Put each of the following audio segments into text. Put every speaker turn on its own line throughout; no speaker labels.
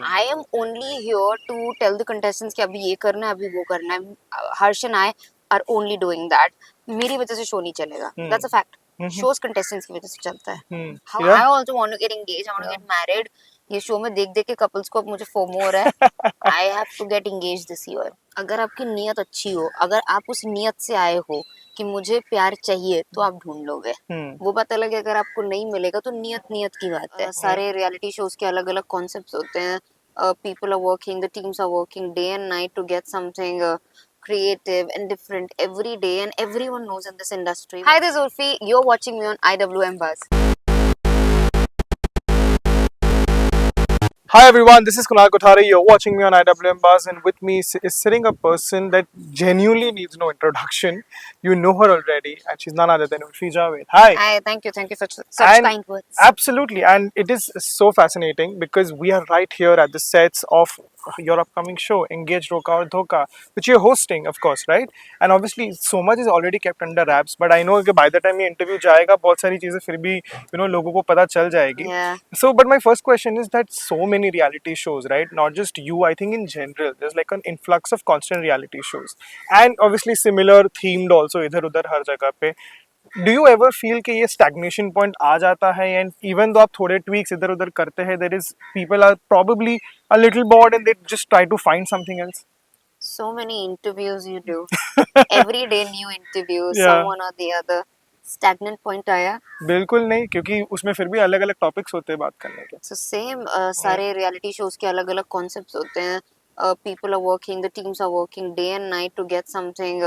I am only here to tell the contestants कि अभी ये करना है, अभी वो करना है. Harsh and I are only doing that. मेरी वजह से शो नहीं चलेगा. That's a fact. Shows contestants की वजह से चलता है. How I also want to get engaged. I want to get married. ये शो में देख देख के कपल्स को अब मुझे फोमो हो रहा है. I have to get engaged this year. अगर आपकी नीयत अच्छी हो, अगर आप उस नीयत से आए हो कि मुझे प्यार चाहिए, तो आप ढूंढ लोगे. वो बात अलग है अगर आपको नहीं मिलेगा तो नियत नियत की बात है. सारे रियलिटी शोज के अलग अलग कॉन्सेप्ट्स होते हैं. People are working, the teams are working day and night to get something creative and different every day, and everyone knows in this industry. Hi, this is Urfi. You're watching me on IWM Buzz.
Hi everyone, this is Kunal Kothari. You're watching me on IWM Buzz, and with me is sitting a person that genuinely needs no introduction. You know her already, and she's none other than Urfi Javed. Hi.
Hi, thank you for such
And
kind words.
Absolutely, and it is so fascinating because we are right here at the sets of your upcoming show, Engaged Roka or Dhoka, which you're hosting, of course, right? And obviously, so much is already kept under wraps. But I know that by the time ये interview जाएगा, बहुत सारी चीजें फिर भी लोगों को पता चल जाएगी.
Yeah.
So, but my first question is that so many reality shows, right? Not just you, I think in general, there's like an influx of constant reality shows, and obviously similar themed also इधर उधर हर जगह पे. Do you ever feel कि ये stagnation point आ जाता है, and even though आप थोड़े tweaks इधर उधर करते हैं, there is people are probably a little bored and they just try to find something else?
So many interviews you do. Every day new interviews,
Yeah.
someone or the other. Stagnant point आया.
बिल्कुल नहीं, क्योंकि उसमें फिर भी अलग अलग topics होते हैं बात करने के.
So same सारे reality shows के अलग अलग concepts होते हैं. People are working, the teams are working day and night to get something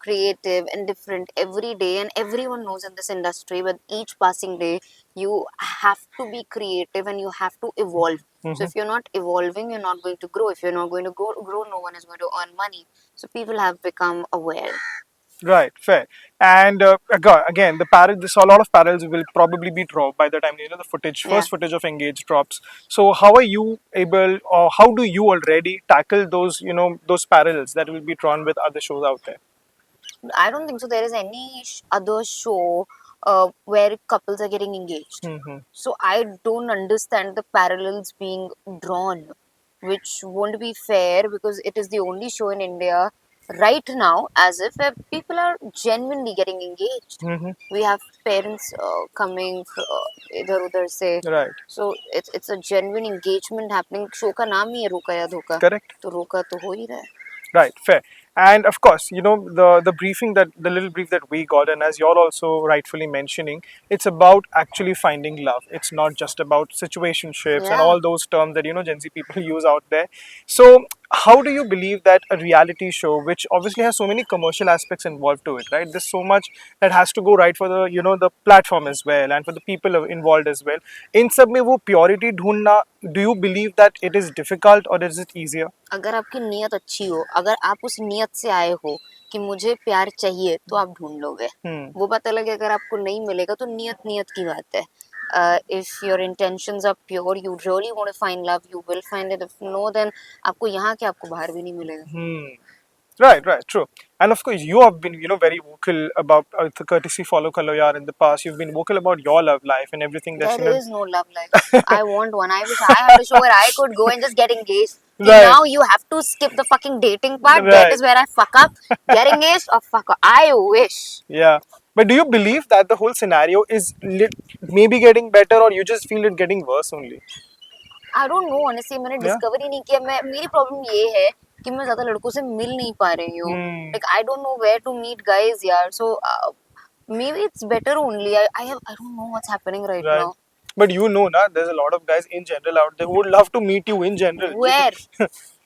creative and different every day, and everyone knows in this industry, but each passing day you have to be creative and you have to evolve. So if you're not evolving, you're not going to grow. If you're not going to grow, no one is going to earn money. So people have become aware.
Right, fair. And again, this a lot of parallels will probably be dropped by the time the footage,
Yeah.
first footage of Engage drops. So how are you able, or how do you already tackle those those parallels that will be drawn with other shows out there?
I don't think so. There is any other show where couples are getting engaged. So I don't understand the parallels being drawn, which won't be fair because it is the only show in India right now as if where people are genuinely getting engaged. We have parents coming इधर उधर से.
Right.
So it's a genuine engagement happening. Show का नाम ही है रोका या धोखा.
Correct.
तो रोका तो हो ही रहा है.
Right, fair. And of course, the briefing the little brief that we got, and as you're also rightfully mentioning, it's about actually finding love. It's not just about situationships and
Yeah.
all those terms that Gen Z people use out there. So how do you believe that a reality show, which obviously has so many commercial aspects involved to it, right? There's so much that has to go right for the the platform as well and for the people involved as well. In सब में वो purity ढूंढना, do you believe that it is difficult or is it easier?
अगर आपकी नीयत अच्छी हो, अगर आप उस नीयत से आए हो कि मुझे प्यार चाहिए, तो आप ढूंढ लोगे. वो बात अलग है अगर आपको नहीं मिलेगा तो नियत नियत की बात है. If your intentions are pure, you really want to find love, you will find it. If no, then आपको यहाँ के आपको बाहर भी नहीं मिलेगा.
Right, true. And of course, you have been, very vocal about the courtesy follow Kaloyar in the past. You've been vocal about your love life and everything that
There is no love life. I want one. I wish I had a show where I could go and just get engaged.
Right.
Now you have to skip the fucking dating part.
Right.
That is where I fuck up. Get engaged or fuck up. I wish.
Yeah. But do you believe that the whole scenario is maybe getting better, or you just feel it getting worse only?
I don't know. Honestly, मैंने
Yeah.
discover ही नहीं किया. मेरी problem ये है कि मैं ज़्यादा लड़कों से मिल नहीं पा रही हूँ. Like I don't know where to meet guys, यार. So maybe it's better only. I don't know what's happening right now.
But there's a lot of guys in general out there who would love to meet you in general.
Where?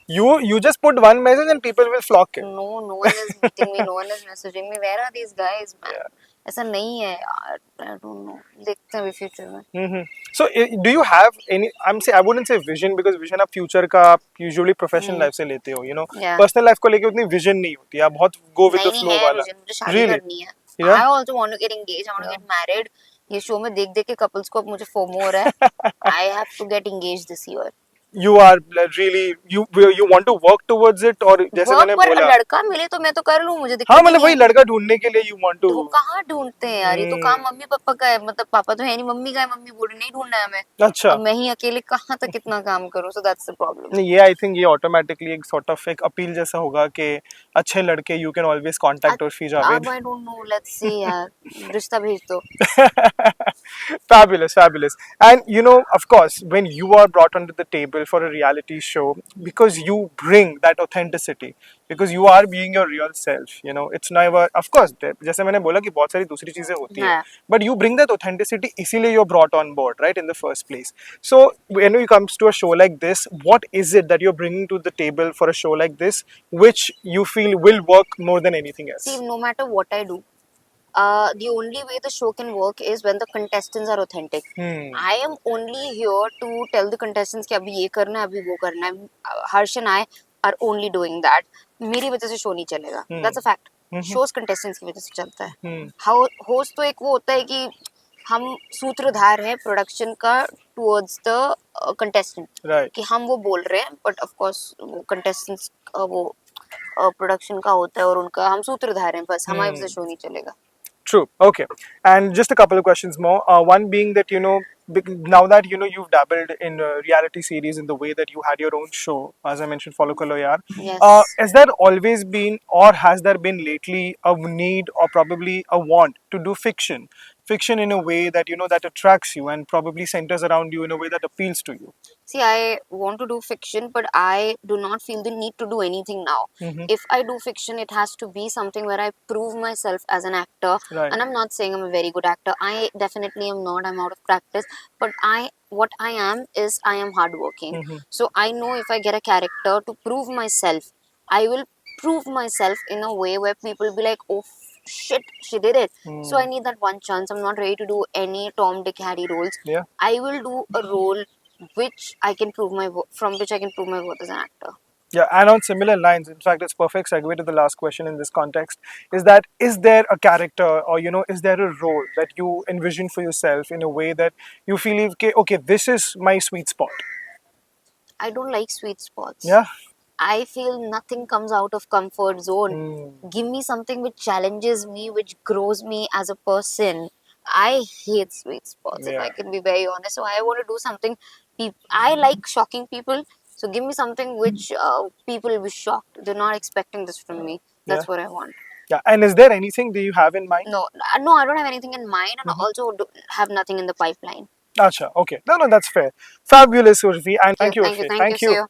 You just put one message and people will flock it.
No one is meeting me. No one is messaging me. Where are these guys, man?
Yeah.
ऐसा नहीं है यार. I don't know. देखते हैं future में.
So do you have any? I wouldn't say vision, because vision आप future का usually professional life से लेते हो.
Yeah.
Personal life को लेके उतनी vision नहीं होती. आप बहुत go with the
नहीं
flow
है
वाला.
vision. मुझे शादी
Really?
करनी है.
Yeah.
I also want to get engaged. I want to get married. ये शो में देख देख के couples को अब मुझे FOMO हो रहा है. I have to get engaged this year.
you are really you want to work towards it, और जैसे
वर्क
मैंने
पर
बोला,
लड़का मिले तो मैं तो कर लूं, मुझे
हाँ
दिक्कत ही
मतलब
नहीं
वही
है।
लड़का ढूंढने के लिए you want to,
तो वो कहाँ ढूंढते हैं यार, ये तो काम मम्मी पापा का है, मतलब पापा तो है नहीं, मम्मी का है, मम्मी बोल रही नहीं ढूंढना है हमें।
अच्छा
अब मैं ही अकेले कहाँ तक कितना काम करूं, सो दैट्स द प्रॉब्लम।
नहीं, ये आई थिंक ये ऑटोमेटिकली एक सॉर्ट ऑफ एक अपील जैसा होगा कि अच्छे लड़के you can always contact Urfi Javed.
अब I don't know, let's see यार, रिश्ता भेज दो।
Fabulous, fabulous. And you know, of course, when you are brought onto the table for a reality show, because you bring that authenticity, because you are being your real self, you know, it's never, of course, जैसे मैंने बोला कि बहुत सारी दूसरी चीजें होती हैं,
हाँ,
but you bring that authenticity, इसीलिए you're brought on board, right, in the first place. So when it comes to a show like this, what is it that you're bringing to the table for a show like this, which you feel will work more than anything
see,
else?
no matter what I do, the only way the show can work is when the contestants are authentic.
Hmm.
I am only here to tell the contestants कि अभी ये करना है, अभी वो करना है. हर्ष and I are only doing that. मेरी वजह से शो नहीं चलेगा. That's a fact. Shows contestants की वजह से चलता है. Host तो एक वो होता है कि हम सूत्रधार हैं प्रोडक्शन का towards the contestant.
Right.
कि हम वो बोल रहे हैं, but of course वो contestants वो प्रोडक्शन का होता है और उनका हम सूत्रधार हैं, बस हमारी वजह से शो नहीं चलेगा.
True. Okay. And just a couple of questions more. One being that, you know, now that, you know, you've dabbled in reality series in the way that you had your own show, as I mentioned, Follow Kalo Yaar.
Yes.
Has there always been, or has there been lately, a need or probably a want to do fiction? Fiction in a way that, you know, that attracts you and probably centers around you in a way that appeals to you.
See, I want to do fiction, but I do not feel the need to do anything now. If I do fiction, it has to be something where I prove myself as an actor.
Right.
And I'm not saying I'm a very good actor. I definitely am not. I'm out of practice. But what I am is I am hardworking. So I know if I get a character to prove myself, I will prove myself in a way where people will be like, oh shit, she did it. So I need that one chance. I'm not ready to do any Tom, Dick, Harry roles.
Yeah.
I will do a role which I can prove from which I can prove my worth as an actor.
Yeah, and on similar lines, in fact, it's perfect segue to the last question in this context, is that is there a character or, you know, is there a role that you envision for yourself in a way that you feel, okay, this is my sweet spot?
I don't like sweet spots.
Yeah.
I feel nothing comes out of comfort zone. Give me something which challenges me, which grows me as a person. I hate sweet spots, if
Yeah.
I can be very honest. So I want to do something. I like shocking people. So give me something which people will be shocked. They're not expecting this from me. That's
Yeah.
what I want.
Yeah, and is there anything that you have in mind?
No, I don't have anything in mind, and also have nothing in the pipeline.
Acha, okay. No, that's fair. Fabulous, Urvi, and thank you, Urfi.
Thank you.
Thank
See
you.
you.